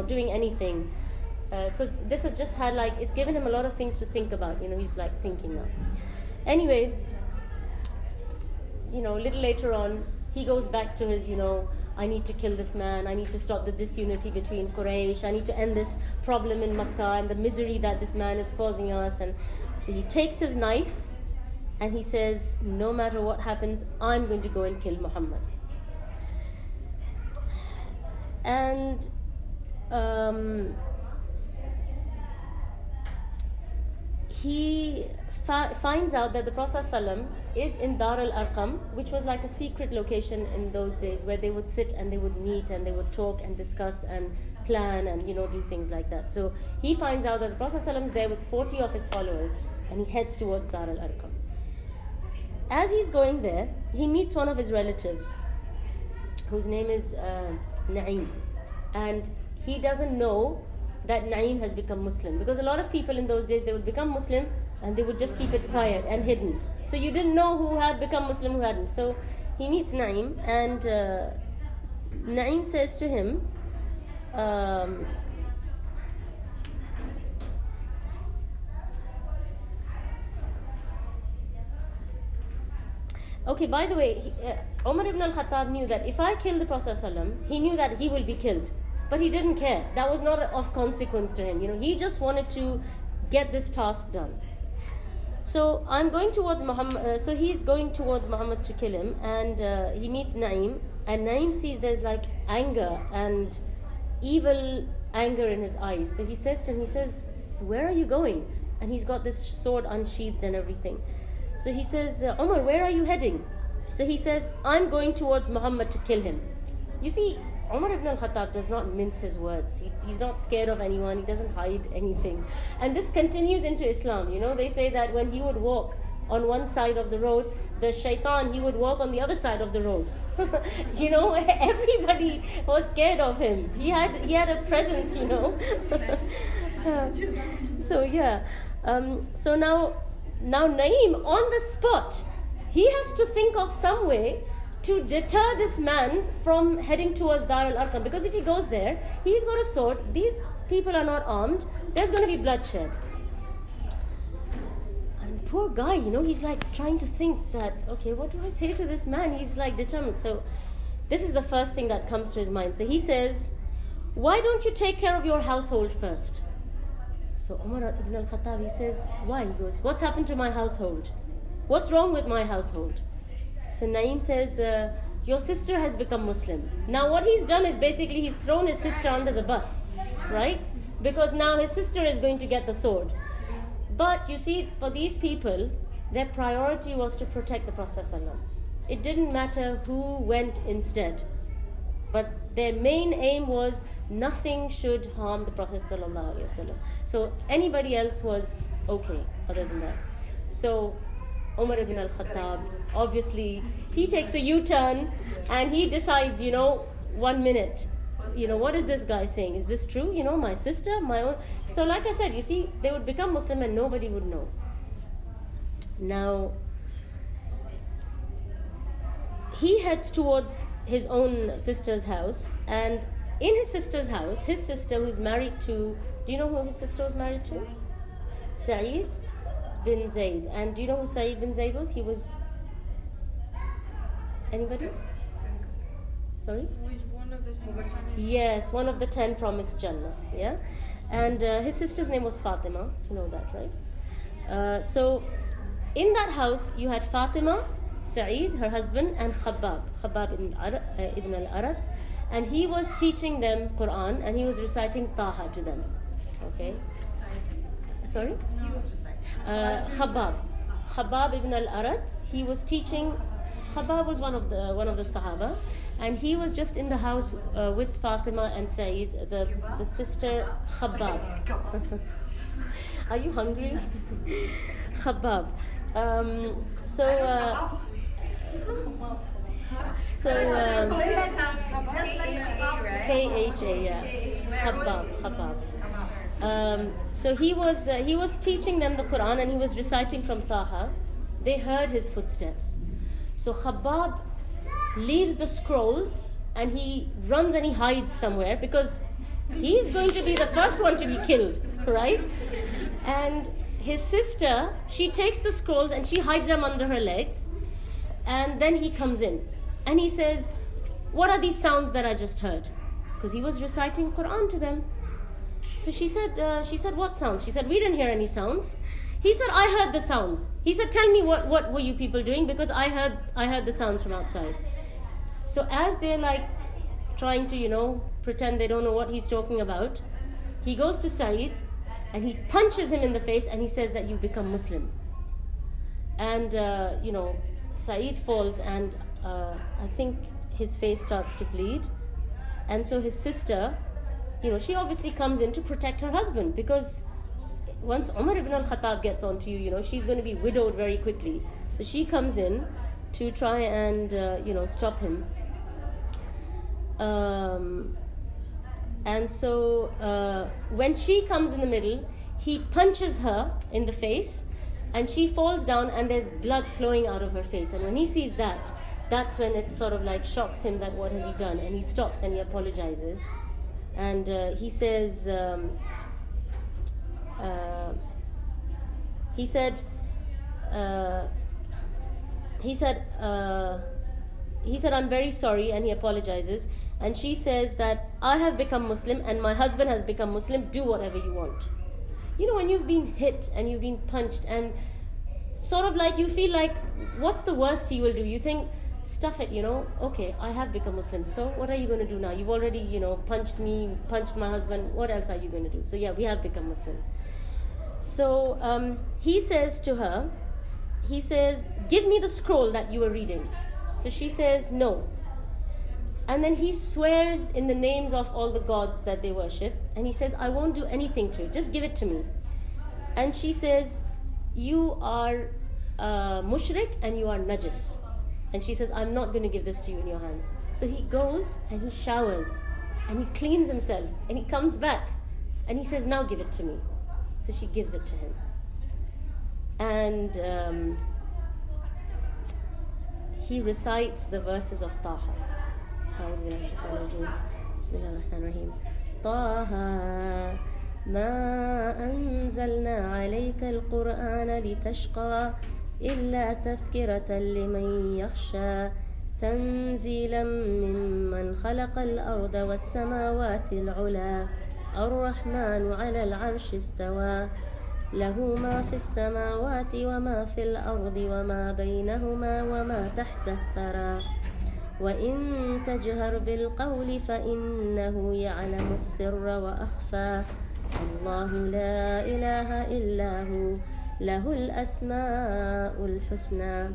doing anything, because this has just had it's given him a lot of things to think about. He's thinking now. Anyway, a little later on, he goes back to his I need to kill this man, I need to stop the disunity between Quraysh, I need to end this problem in Makkah and the misery that this man is causing us. And so he takes his knife and he says, no matter what happens, I'm going to go and kill Muhammad. And he finds out that the Prophet ﷺ is in Dar al-Arqam, which was like a secret location in those days where they would sit and they would meet and they would talk and discuss and plan and do things like that. So he finds out that the Prophet ﷺ is there with 40 of his followers and he heads towards Dar al-Arqam. As he's going there, he meets one of his relatives whose name is Na'im, and he doesn't know that Na'im has become Muslim, because a lot of people in those days, they would become Muslim and they would just keep it quiet and hidden. So you didn't know who had become Muslim, who hadn't. So he meets Na'im, and Na'im says to him, okay, by the way, Umar ibn al-Khattab knew that if I kill the Prophet ﷺ, he knew that he will be killed. But he didn't care. That was not of consequence to him. He just wanted to get this task done. So I'm going towards Muhammad. So he's going towards Muhammad to kill him, and he meets Na'im. And Na'im sees there's like anger and evil anger in his eyes. So he says to him, where are you going? And he's got this sword unsheathed and everything. So he says, Umar, where are you heading? So he says, I'm going towards Muhammad to kill him. You see, Umar ibn al-Khattab does not mince his words. He's not scared of anyone. He doesn't hide anything. And this continues into Islam. They say that when he would walk on one side of the road, the shaitan, he would walk on the other side of the road. Everybody was scared of him. He had a presence, So yeah. So now Naeem, on the spot, he has to think of some way to deter this man from heading towards Dar al-Arqam, because if he goes there, he's got a sword, these people are not armed, there's going to be bloodshed. And poor guy, he's like trying to think that, okay, what do I say to this man? He's like determined. So this is the first thing that comes to his mind. So he says, why don't you take care of your household first? So Umar ibn al-Khattab, he says, why? He goes, what's happened to my household? What's wrong with my household? So Naeem says, your sister has become Muslim. Now what he's done is basically he's thrown his sister under the bus, right? Because now his sister is going to get the sword. But you see, for these people, their priority was to protect the Prophet ﷺ. It didn't matter who went instead. But their main aim was nothing should harm the Prophet ﷺ. So anybody else was okay other than that. So Umar ibn al-Khattab, obviously, he takes a U-turn and he decides, 1 minute, what is this guy saying? Is this true? My sister, my own. So like I said, you see, they would become Muslim and nobody would know. Now, he heads towards his own sister's house, and in his sister's house, his sister who's married to, do you know who his sister was married to? Sa'id bin Zayd. And do you know who Sa'id bin Zayd was? He was... Anybody? Sorry? He's one of the 10 promised. Yes, one of the 10 promised Jannah. Yeah? And his sister's name was Fatima. You know that, right? So, in that house, you had Fatima, Sa'id, her husband, and Khabbab ibn al-Arat. And he was teaching them Quran, and he was reciting Taha to them. Okay? Sorry? He was reciting. Khabbab ibn al-Arat, he was teaching. Khabbab was one of the Sahaba, and he was just in the house with Fatima and Sa'id, the sister Khabbab. Are you hungry? Khabbab. K-H-A, yeah. Khabbab. So he was teaching them the Quran and he was reciting from Taha. They heard his footsteps. So Khabbab leaves the scrolls and he runs and he hides somewhere because he's going to be the first one to be killed, right? And his sister, she takes the scrolls and she hides them under her legs, and then he comes in and he says, what are these sounds that I just heard? Because he was reciting Quran to them. So she said, what sounds? She said, we didn't hear any sounds. He said, I heard the sounds. He said, tell me what were you people doing? Because I heard the sounds from outside. So as they're like trying to, pretend they don't know what he's talking about, he goes to Saeed and he punches him in the face and he says that you've become Muslim. And, Saeed falls and I think his face starts to bleed. And so his sister, she obviously comes in to protect her husband, because once Umar ibn al-Khattab gets onto you, she's going to be widowed very quickly. So she comes in to try and, stop him. And so when she comes in the middle, he punches her in the face and she falls down and there's blood flowing out of her face. And when he sees that, that's when it sort of like shocks him that what has he done, and he stops and he apologizes. And he says, he said, I'm very sorry, and he apologizes. And she says that I have become Muslim and my husband has become Muslim, do whatever you want. When you've been hit and you've been punched and sort of like you feel like, what's the worst he will do? You think, stuff it, okay, I have become Muslim, so what are you going to do now? You've already, punched me, punched my husband, what else are you going to do? So yeah, we have become Muslim. So he says to her, he says, give me the scroll that you were reading. So she says, no. And then he swears in the names of all the gods that they worship, and he says, I won't do anything to it, just give it to me. And she says, you are mushrik and you are najis. And she says, I'm not going to give this to you in your hands. So he goes and he showers and he cleans himself and he comes back and he says, now give it to me. So she gives it to him. And he recites the verses of Taha. Taha ma anzalna alayka al-Qur'ana litashqa إلا تذكرة لمن يخشى تنزيلا ممن خلق الأرض والسماوات العلى الرحمن على العرش استوى له ما في السماوات وما في الأرض وما بينهما وما تحت الثرى وإن تجهر بالقول فإنه يعلم السر وأخفى الله لا إله إلا هو له الأسماء الحسنى.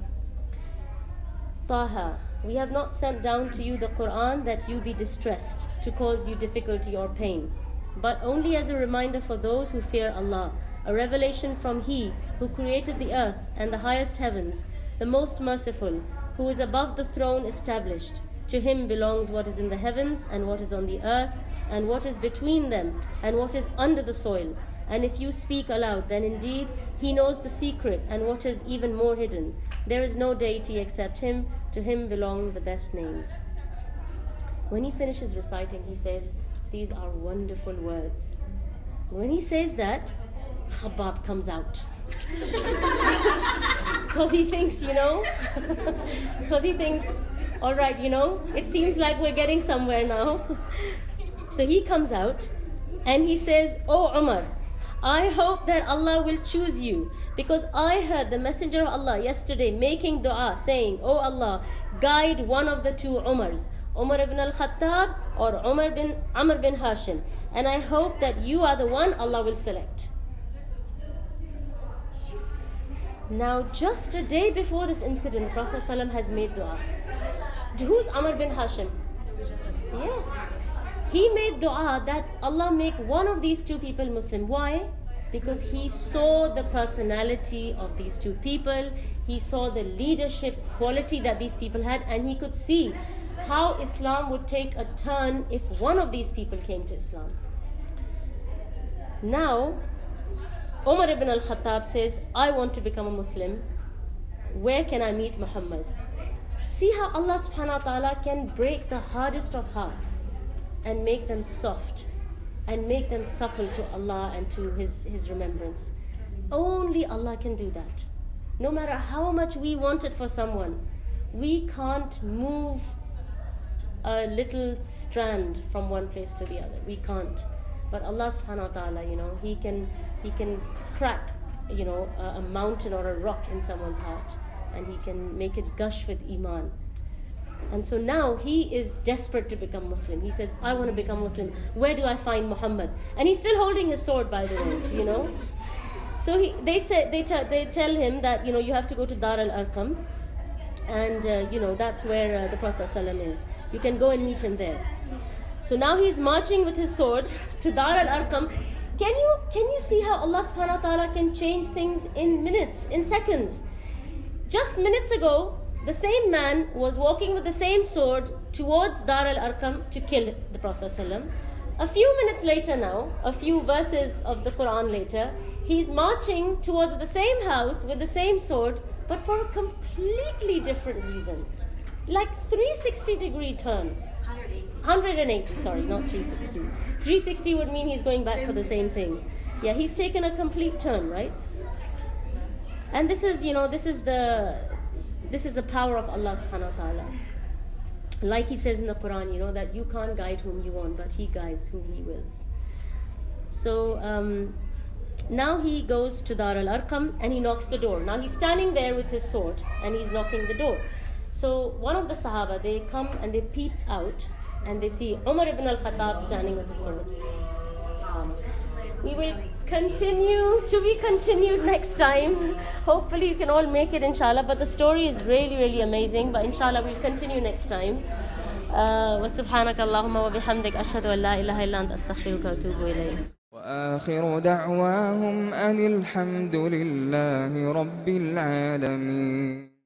Taha, we have not sent down to you the Quran that you be distressed, to cause you difficulty or pain, but only as a reminder for those who fear Allah, a revelation from He who created the earth and the highest heavens, the most merciful, who is above the throne established. To Him belongs what is in the heavens and what is on the earth, and what is between them and what is under the soil. And if you speak aloud, then indeed He knows the secret and what is even more hidden. There is no deity except Him. To Him belong the best names. When he finishes reciting, he says, these are wonderful words. When he says that, Khabbab comes out. Because he thinks, because he thinks, all right, it seems like we're getting somewhere now. So he comes out and he says, Oh Umar, I hope that Allah will choose you, because I heard the Messenger of Allah yesterday making dua saying, Oh Allah, guide one of the two Umars, Umar ibn al-Khattab or Amr bin Hashim, and I hope that you are the one Allah will select. Now just a day before this incident, the Prophet ﷺ has made dua. Who's Amr bin Hashim? Yes. He made dua that Allah make one of these two people Muslim. Why? Because he saw the personality of these two people. He saw the leadership quality that these people had, and he could see how Islam would take a turn if one of these people came to Islam. Now, Umar ibn al-Khattab says, I want to become a Muslim. Where can I meet Muhammad? See how Allah subhanahu wa ta'ala can break the hardest of hearts and make them soft and make them supple to Allah and to His remembrance. Only Allah can do that. No matter how much we want it for someone, we can't move a little strand from one place to the other. We can't. But Allah subhanahu wa ta'ala, He can crack, a mountain or a rock in someone's heart, and He can make it gush with iman. And so now he is desperate to become Muslim. He says, I want to become Muslim. Where do I find Muhammad? And he's still holding his sword, by the way, So they tell him that, you have to go to Dar al-Arqam. And, that's where the Prophet ﷺ is. You can go and meet him there. So now he's marching with his sword to Dar al-Arqam. Can you see how Allah subhanahu wa ta'ala can change things in minutes, in seconds? Just minutes ago, the same man was walking with the same sword towards Dar al-Arqam to kill the Prophet ﷺ. A few minutes later now, a few verses of the Quran later, he's marching towards the same house with the same sword, but for a completely different reason. Like 360-degree turn. 180, sorry, not 360. 360 would mean he's going back for the same thing. Yeah, he's taken a complete turn, right? And this is the power of Allah subhanahu wa ta'ala. Like He says in the Quran, that you can't guide whom you want, but He guides whom He wills. So now he goes to Dar al-Arqam and he knocks the door. Now he's standing there with his sword and he's knocking the door. So one of the Sahaba, they come and they peep out and they see Umar ibn al-Khattab standing with his sword. We will continue to be continued next time. Hopefully you can all make it, inshallah. But the story is really, really amazing. But inshallah we'll continue next time. وسبحانك اللهم وبحمدك أشهد أن لا إله إلا أنت أستغفرك وأتوب إليك. وآخر دعواهم أن الحمد لله رب العالمين.